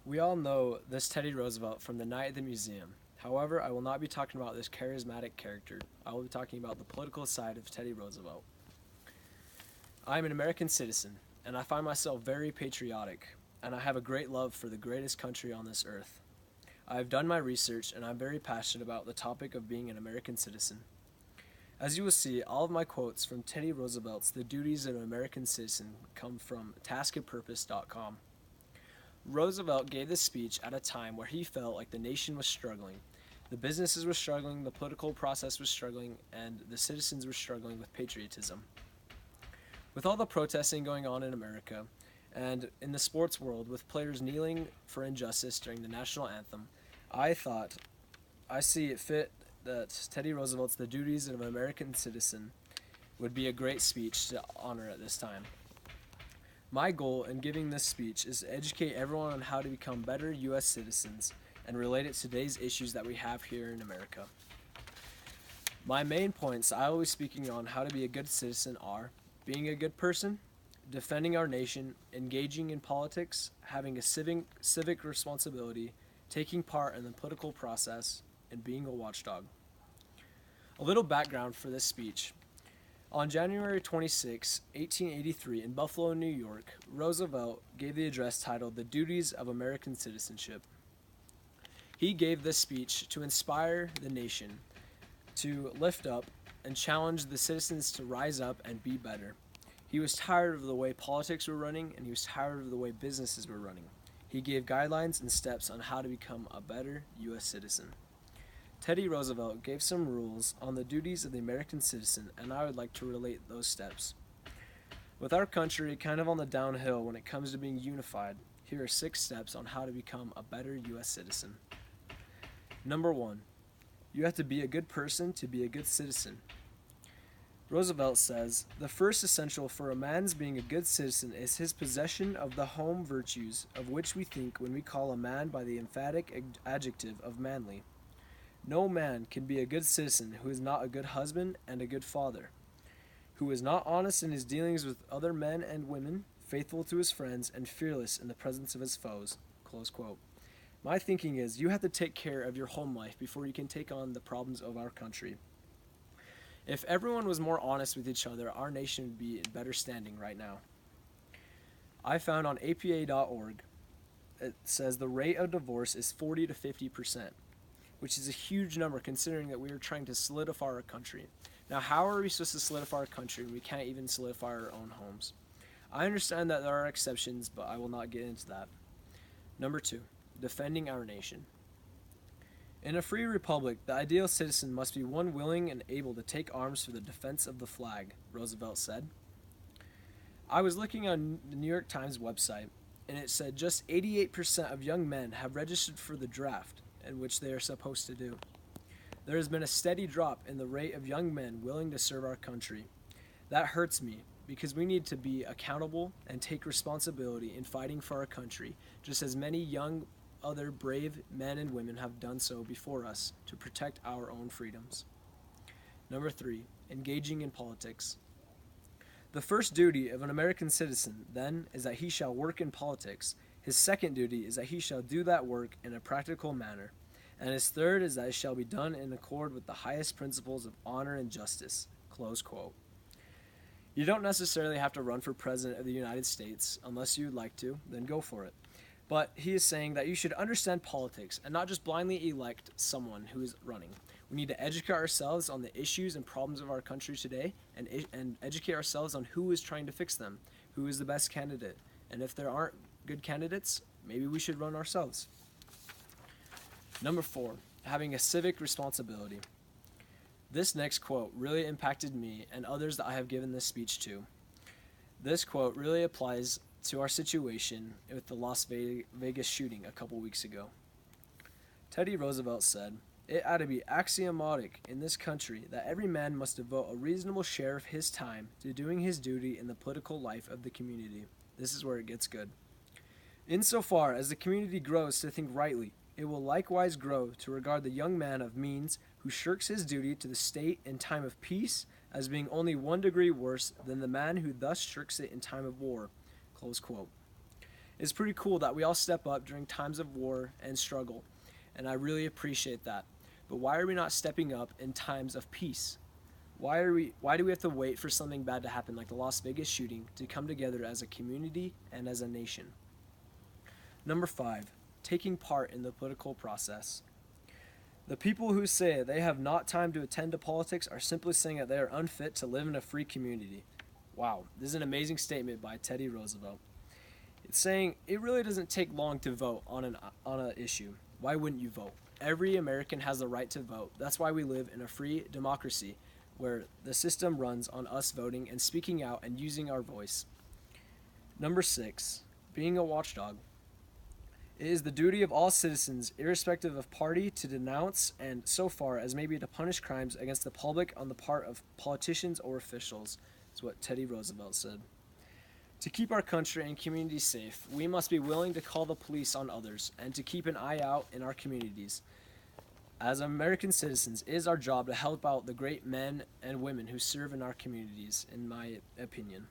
We all know this Teddy Roosevelt from the night at the museum. However, I will not be talking about this charismatic character. I will be talking about the political side of Teddy Roosevelt. I am an American citizen, and I find myself very patriotic, and I have a great love for the greatest country on this earth. I have done my research, and I'm very passionate about the topic of being an American citizen. As you will see, all of my quotes from Teddy Roosevelt's The Duties of an American Citizen come from taskandpurpose.com. Roosevelt gave this speech at a time where he felt like the nation was struggling. The businesses were struggling, the political process was struggling, and the citizens were struggling with patriotism. With all the protesting going on in America, and in the sports world with players kneeling for injustice during the national anthem, I thought I see it fit that Teddy Roosevelt's The Duties of an American Citizen would be a great speech to honor at this time. My goal in giving this speech is to educate everyone on how to become better U.S. citizens and relate it to today's issues that we have here in America. My main points I will be speaking on how to be a good citizen are being a good person, defending our nation, engaging in politics, having a civic responsibility, taking part in the political process, and being a watchdog. A little background for this speech. On January 26, 1883, in Buffalo, New York, Roosevelt gave the address titled The Duties of American Citizenship. He gave this speech to inspire the nation, to lift up and challenge the citizens to rise up and be better. He was tired of the way politics were running, and he was tired of the way businesses were running. He gave guidelines and steps on how to become a better U.S. citizen. Teddy Roosevelt gave some rules on the duties of the American citizen, and I would like to relate those steps. With our country kind of on the downhill when it comes to being unified, here are 6 steps on how to become a better U.S. citizen. Number 1. You have to be a good person to be a good citizen. Roosevelt says, the first essential for a man's being a good citizen is his possession of the home virtues of which we think when we call a man by the emphatic adjective of manly. No man can be a good citizen who is not a good husband and a good father, who is not honest in his dealings with other men and women, faithful to his friends, and fearless in the presence of his foes. Close quote. My thinking is you have to take care of your home life before you can take on the problems of our country. If everyone was more honest with each other, our nation would be in better standing right now. I found on APA.org, it says the rate of divorce is 40 to 50%. Which is a huge number considering that we are trying to solidify our country. Now, how are we supposed to solidify our country when we can't even solidify our own homes? I understand that there are exceptions, but I will not get into that. Number 2, defending our nation. In a free republic, the ideal citizen must be one willing and able to take arms for the defense of the flag, Roosevelt said. I was looking on the New York Times website, and it said just 88% of young men have registered for the draft, and which they are supposed to do. There has been a steady drop in the rate of young men willing to serve our country. That hurts me because we need to be accountable and take responsibility in fighting for our country, just as many young other brave men and women have done so before us to protect our own freedoms. Number 3, engaging in politics. The first duty of an American citizen, then, is that he shall work in politics. His second duty is that he shall do that work in a practical manner, and his third is that it shall be done in accord with the highest principles of honor and justice. Close quote. You don't necessarily have to run for president of the United States unless you'd like to, then go for it. But he is saying that you should understand politics and not just blindly elect someone who is running. We need to educate ourselves on the issues and problems of our country today and educate ourselves on who is trying to fix them, who is the best candidate, and if there aren't good candidates, maybe we should run ourselves. Number 4, having a civic responsibility. This next quote really impacted me and others that I have given this speech to. This quote really applies to our situation with the Las Vegas shooting a couple weeks ago. Teddy Roosevelt said, "It ought to be axiomatic in this country that every man must devote a reasonable share of his time to doing his duty in the political life of the community." This is where it gets good. Insofar as the community grows to think rightly, it will likewise grow to regard the young man of means who shirks his duty to the state in time of peace as being only 1 degree worse than the man who thus shirks it in time of war. Close quote. It's pretty cool that we all step up during times of war and struggle, and I really appreciate that. But why are we not stepping up in times of peace? Why do we have to wait for something bad to happen like the Las Vegas shooting to come together as a community and as a nation? Number 5, taking part in the political process. The people who say they have not time to attend to politics are simply saying that they are unfit to live in a free community. Wow, this is an amazing statement by Teddy Roosevelt. It's saying it really doesn't take long to vote on an issue. Why wouldn't you vote? Every American has the right to vote. That's why we live in a free democracy where the system runs on us voting and speaking out and using our voice. Number 6, being a watchdog. It is the duty of all citizens, irrespective of party, to denounce and, so far as maybe to punish crimes against the public on the part of politicians or officials, is what Teddy Roosevelt said. To keep our country and communities safe, we must be willing to call the police on others and to keep an eye out in our communities. As American citizens, it is our job to help out the great men and women who serve in our communities, in my opinion.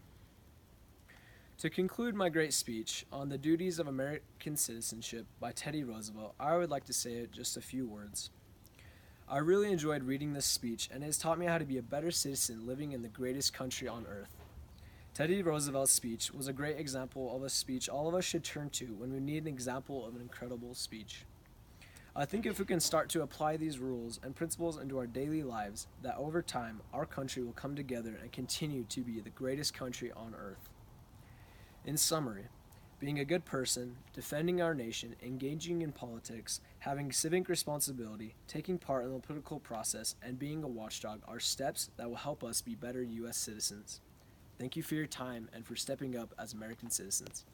To conclude my great speech on the duties of American citizenship by Teddy Roosevelt, I would like to say just a few words. I really enjoyed reading this speech, and it has taught me how to be a better citizen living in the greatest country on earth. Teddy Roosevelt's speech was a great example of a speech all of us should turn to when we need an example of an incredible speech. I think if we can start to apply these rules and principles into our daily lives, that over time our country will come together and continue to be the greatest country on earth. In summary, being a good person, defending our nation, engaging in politics, having civic responsibility, taking part in the political process, and being a watchdog are steps that will help us be better U.S. citizens. Thank you for your time and for stepping up as American citizens.